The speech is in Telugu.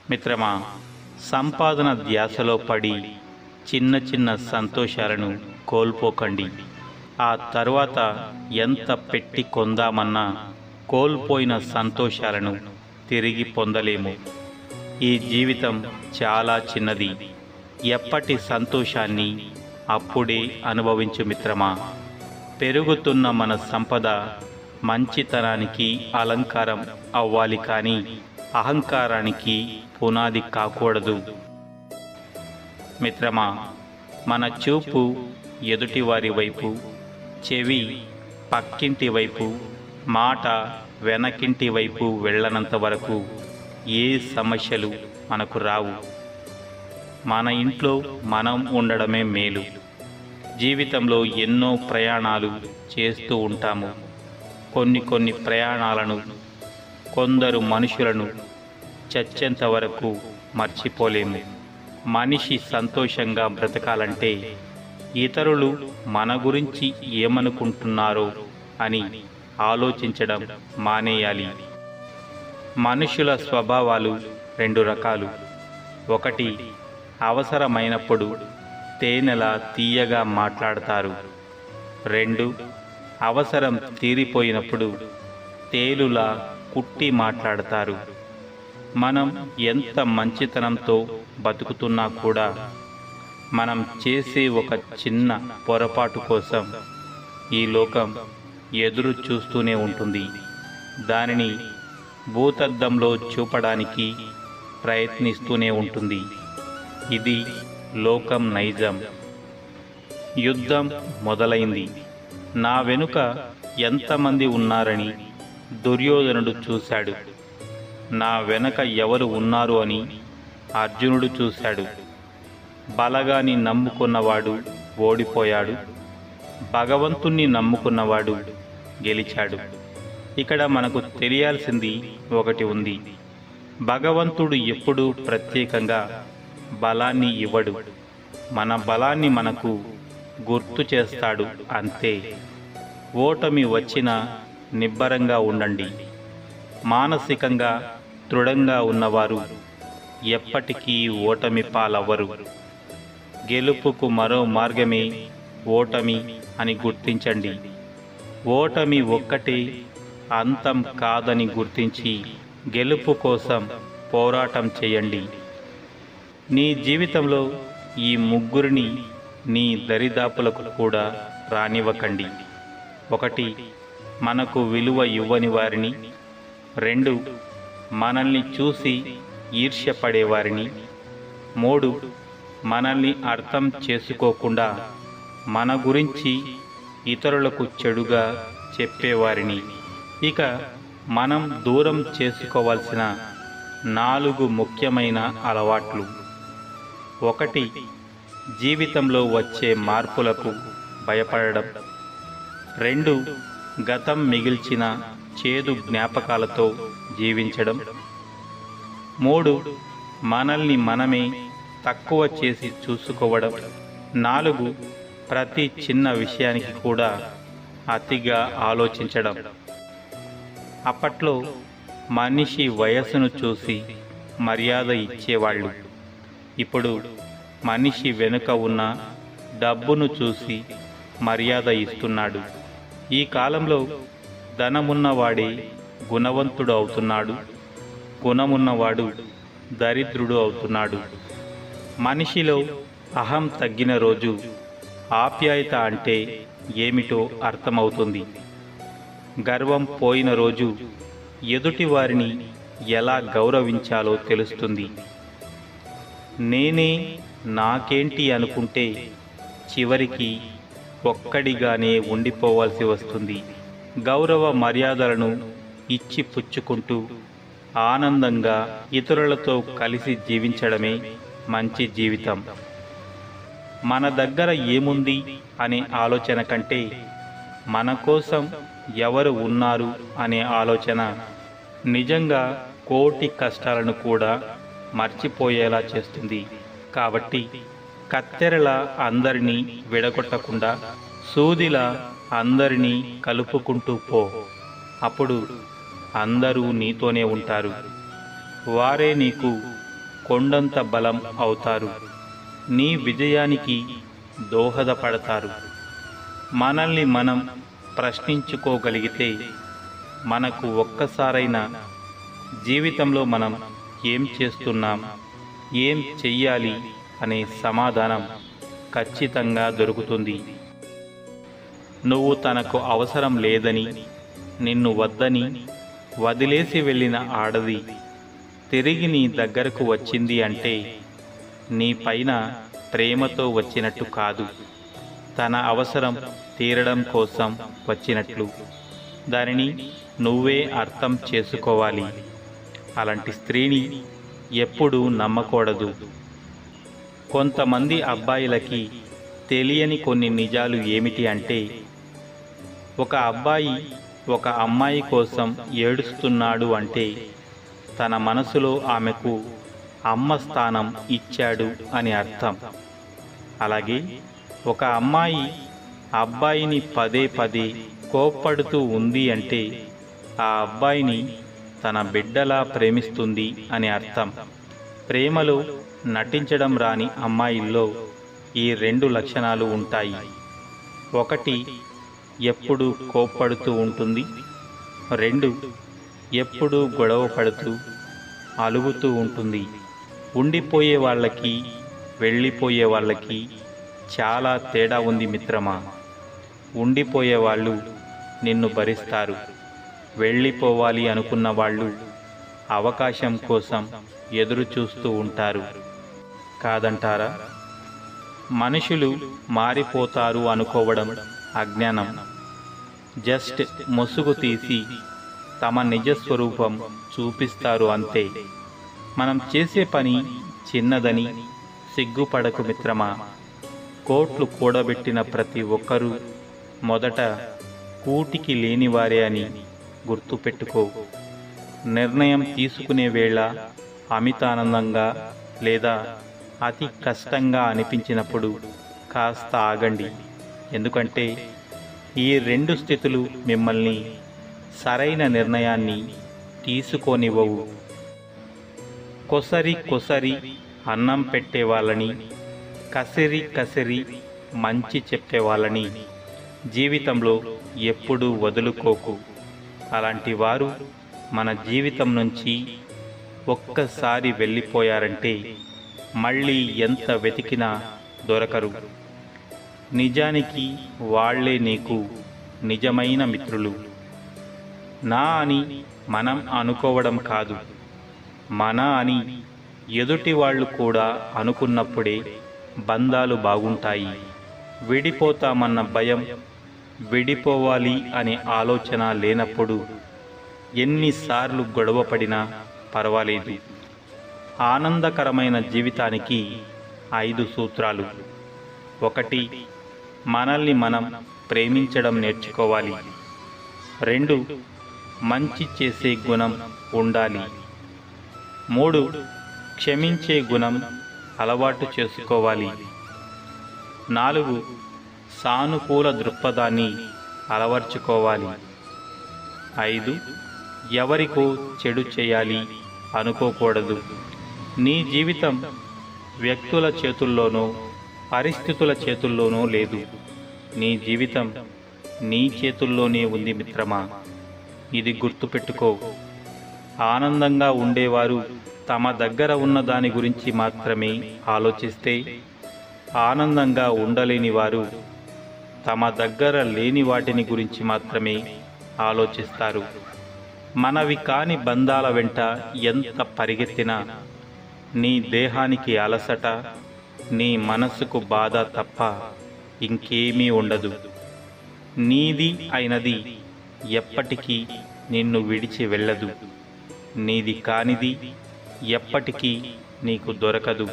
మిత్రమా, సంపాదన ధ్యాసలో పడి చిన్న చిన్న సంతోషాలను కోల్పోకండి. ఆ తర్వాత ఎంత పెట్టి కొందామన్నా కోల్పోయిన సంతోషాలను తిరిగి పొందలేము. ఈ జీవితం చాలా చిన్నది. ఎప్పటి సంతోషాన్ని అప్పుడే అనుభవించు మిత్రమా. పెరుగుతున్న మన సంపద మంచితనానికి అలంకారం అవ్వాలి, కానీ అహంకారానికి పునాది కాకూడదు. మిత్రమా, మన చూపు ఎదుటివారి వైపు, చెవి పక్కింటి వైపు, మాట వెనకింటి వైపు వెళ్ళనంత వరకు ఏ సమస్యలు మనకు రావు. మన ఇంట్లో మనం ఉండడమే మేలు. జీవితంలో ఎన్నో ప్రయాణాలు చేస్తూ ఉంటాము. కొన్ని ప్రయాణాలను, కొందరు మనుషులను చచ్చేంత వరకు మర్చిపోలేము. మనిషి సంతోషంగా బ్రతకాలంటే ఇతరులు మన గురించి ఏమనుకుంటున్నారో అని ఆలోచించడం మానేయాలి. మనుషుల స్వభావాలు రెండు రకాలు. ఒకటి, అవసరమైనప్పుడు తేనెలా తీయగా మాట్లాడతారు. రెండు, అవసరం తీరిపోయినప్పుడు తేలులా కుట్టి మాట్లాడతారు. మనం ఎంత మంచితనంతో బతుకుతున్నా కూడా మనం చేసే ఒక చిన్న పొరపాటు కోసం ఈ లోకం ఎదురు చూస్తూనే ఉంటుంది. దానిని భూతద్దంలో చూపడానికి ప్రయత్నిస్తూనే ఉంటుంది. ఇది లోకం నైజం. యుద్ధం మొదలైంది. నా వెనుక ఎంతమంది ఉన్నారని దుర్యోధనుడు చూశాడు. నా వెనక ఎవరు ఉన్నారు అని అర్జునుడు చూశాడు. బలగాన్ని నమ్ముకున్నవాడు ఓడిపోయాడు, భగవంతుణ్ణి నమ్ముకున్నవాడు గెలిచాడు. ఇక్కడ మనకు తెలియాల్సింది ఒకటి ఉంది. భగవంతుడు ఎప్పుడూ ప్రత్యేకంగా బలాన్ని ఇవ్వడు. మన బలాన్ని మనకు గుర్తు చేస్తాడు అంతే. ఓటమి వచ్చినా నిబ్బరంగా ఉండండి. మానసికంగా దృఢంగా ఉన్నవారు ఎప్పటికీ ఓటమి పాలవ్వరు. గెలుపుకు మరో మార్గమే ఓటమి అని గుర్తించండి. ఓటమి ఒక్కటే అంతం కాదని గుర్తించి గెలుపు కోసం పోరాటం చేయండి. నీ జీవితంలో ఈ ముగ్గురిని నీ దరిదాపులకు కూడా రానివ్వకండి. ఒకటి, మనకు విలువ ఇవ్వని వారిని. రెండు, మనల్ని చూసి ఈర్ష్యపడేవారిని. మూడు, మనల్ని అర్థం చేసుకోకుండా మన గురించి ఇతరులకు చెడుగా చెప్పేవారిని. ఇక మనం దూరం చేసుకోవాల్సిన 4 ముఖ్యమైన అలవాట్లు. ఒకటి, జీవితంలో వచ్చే మార్పులకు భయపడడం. రెండు, గతం మిగిల్చిన చేదు జ్ఞాపకాలతో జీవించడం. మూడు, మనల్ని మనమే తక్కువ చేసి చూసుకోవడం. 4, ప్రతి చిన్న విషయానికి కూడా అతిగా ఆలోచించడం. అప్పట్లో మనిషి వయస్సును చూసి మర్యాద ఇచ్చేవాళ్ళు. ఇప్పుడు మనిషి వెనుక ఉన్న డబ్బును చూసి మర్యాద ఇస్తున్నాడు. ఈ కాలంలో ధనమున్నవాడే గుణవంతుడు అవుతున్నాడు, గుణమున్నవాడు దరిద్రుడు అవుతున్నాడు. మనిషిలో అహం తగ్గిన రోజు ఆప్యాయత అంటే ఏమిటో అర్థమవుతుంది. గర్వం పోయిన రోజు ఎదుటి వారిని ఎలా గౌరవించాలో తెలుస్తుంది. నేనే నాకేంటి అనుకుంటే చివరికి ఒక్కడిగానే ఉండిపోవాల్సి వస్తుంది. గౌరవ మర్యాదలను ఇచ్చి పుచ్చుకుంటూ ఆనందంగా ఇతరులతో కలిసి జీవించడమే మంచి జీవితం. మన దగ్గర ఏముంది అనే ఆలోచన కంటే మన కోసం ఎవరు ఉన్నారు అనే ఆలోచన నిజంగా కోటి కష్టాలను కూడా మర్చిపోయేలా చేస్తుంది. కాబట్టి కత్తెరలా అందరినీ విడగొట్టకుండా సూదిలా అందరినీ కలుపుకుంటూ పో. అప్పుడు అందరూ నీతోనే ఉంటారు. వారే నీకు కొండంత బలం అవుతారు. నీ విజయానికి దోహదపడతారు. మనల్ని మనం ప్రశ్నించుకోగలిగితే మనకు ఒక్కసారైనా జీవితంలో మనం ఏం చేస్తున్నాం, ఏం చెయ్యాలి అనే సమాధానం ఖచ్చితంగా దొరుకుతుంది. నువ్వు తనకు అవసరం లేదని, నిన్ను వద్దని వదిలేసి వెళ్ళిన ఆడది తిరిగి నీ దగ్గరకు వచ్చింది అంటే నీ పైన ప్రేమతో వచ్చినట్టు కాదు, తన అవసరం తీరడం కోసం వచ్చినట్లు. దానిని నువ్వే అర్థం చేసుకోవాలి. అలాంటి స్త్రీని ఎప్పుడూ నమ్మకూడదు. కొంతమంది అబ్బాయిలకి తెలియని కొన్ని నిజాలు ఏమిటి అంటే, ఒక అబ్బాయి ఒక అమ్మాయి కోసం ఏడుస్తున్నాడు అంటే తన మనసులో ఆమెకు అమ్మ స్థానం ఇచ్చాడు అని అర్థం. అలాగే ఒక అమ్మాయి అబ్బాయిని పదే పదే కోప్పడుతూ ఉంది అంటే ఆ అబ్బాయిని తన బిడ్డలా ప్రేమిస్తుంది అని అర్థం. ప్రేమలో నటించడం రాని అమ్మాయిల్లో ఈ రెండు లక్షణాలు ఉంటాయి. ఒకటి, ఎప్పుడూ కోప్పడుతూ ఉంటుంది. రెండు, ఎప్పుడూ గొడవ పడుతూ అలుగుతూ ఉంటుంది. ఉండిపోయే వాళ్ళకి వెళ్ళిపోయే వాళ్ళకి చాలా తేడా ఉంది మిత్రమా. ఉండిపోయే వాళ్ళు నిన్ను భరిస్తారు. వెళ్ళిపోవాలి అనుకున్న వాళ్ళు అవకాశం కోసం ఎదురు చూస్తూ ఉంటారు. కాదంటారా? మనుషులు మారిపోతారు అనుకోవడం అజ్ఞానం. జస్ట్ ముసుగు తీసి తమ నిజస్వరూపం చూపిస్తారు అంతే. మనం చేసే పని చిన్నదని సిగ్గుపడకు మిత్రమా. కోట్లు కూడబెట్టిన ప్రతి ఒక్కరూ మొదట కూటికి లేనివారే అని గుర్తుపెట్టుకో. నిర్ణయం తీసుకునే వేళ అమితానందంగా లేదా అతి కష్టంగా అనిపించినప్పుడు కాస్త ఆగండి. ఎందుకంటే ఈ రెండు స్థితులు మిమ్మల్ని సరైన నిర్ణయాన్ని తీసుకోనివ్వవు. కొసరి కొసరి అన్నం పెట్టేవాళ్ళని, కసిరి కసిరి మంచి చెప్పేవాళ్ళని జీవితంలో ఎప్పుడూ వదులుకోకు. అలాంటి వారు మన జీవితం నుంచి ఒక్కసారి వెళ్ళిపోయారంటే మళ్ళీ ఎంత వెతికినా దొరకరు. నిజానికి వాళ్ళే నీకు నిజమైన మిత్రులు. నా అని మనం అనుకోవడం కాదు, మన అని ఎదుటి వాళ్ళు కూడా అనుకున్నప్పుడే బంధాలు బాగుంటాయి. విడిపోతామన్న భయం, విడిపోవాలి అనే ఆలోచన లేనప్పుడు ఎన్నిసార్లు గొడవపడినా పర్వాలేదు. ఆనందకరమైన జీవితానికి 5 సూత్రాలు. 1, మనల్ని మనం ప్రేమించడం నేర్చుకోవాలి. 2, మంచి చేసే గుణం ఉండాలి. 3, క్షమించే గుణం అలవాటు చేసుకోవాలి. 4, సానుకూల దృక్పథాన్ని అలవర్చుకోవాలి. 5, ఎవరికో చెడు చేయాలి అనుకోకూడదు. నీ జీవితం వ్యక్తుల చేతుల్లోనో పరిస్థితుల చేతుల్లోనో లేదు. నీ జీవితం నీ చేతుల్లోనే ఉంది మిత్రమా. ఇది గుర్తుపెట్టుకో. ఆనందంగా ఉండేవారు తమ దగ్గర ఉన్న దాని గురించి మాత్రమే ఆలోచిస్తే, ఆనందంగా ఉండలేని వారు తమ దగ్గర లేని వాటిని గురించి మాత్రమే ఆలోచిస్తారు. మనవి కాని బంధాల వెంట ఎంత పరిగెత్తినా నీ దేహానికి అలసట, నీ మనసుకు బాధ తప్ప ఇంకేమీ ఉండదు. నీది అయినది ఎప్పటికీ నిన్ను విడిచి వెళ్ళదు. నీది కానిది ఎప్పటికీ నీకు దొరకదు.